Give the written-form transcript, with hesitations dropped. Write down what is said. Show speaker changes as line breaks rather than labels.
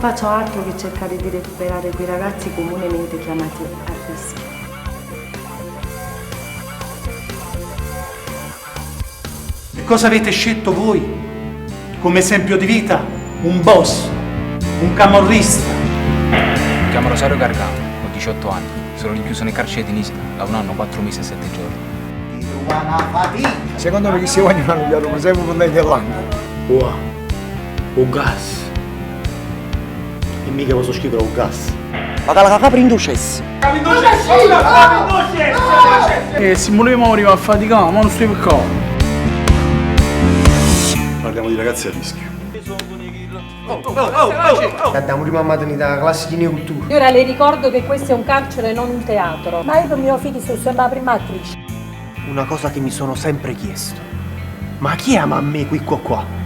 faccio altro che cercare di recuperare quei ragazzi comunemente chiamati a rischio.
E cosa avete scelto voi come esempio di vita? Un boss, un camorrista.
Mi chiamo Rosario Gargano, ho 18 anni, sono rinchiuso nel carcere di Nisida da 1 anno, 4 mesi e 7 giorni.
Secondo me che si vogliono hanno pigliato per sempre con dell'angolo.
Wow, un gas. E mica posso scrivere un gas.
Ma dalla capra in ducessi.
Simone Mori va faticato, ma non stai per cosa.
Parliamo di ragazzi a rischio.
Abbiamo prima maternità, la classe di neocultura.
Io ora le ricordo che questo è un carcere, non un teatro. Ma io per mio figlio sono sempre la prima attrice.
Una cosa che mi sono sempre chiesto. Ma chi ama a me qui qua?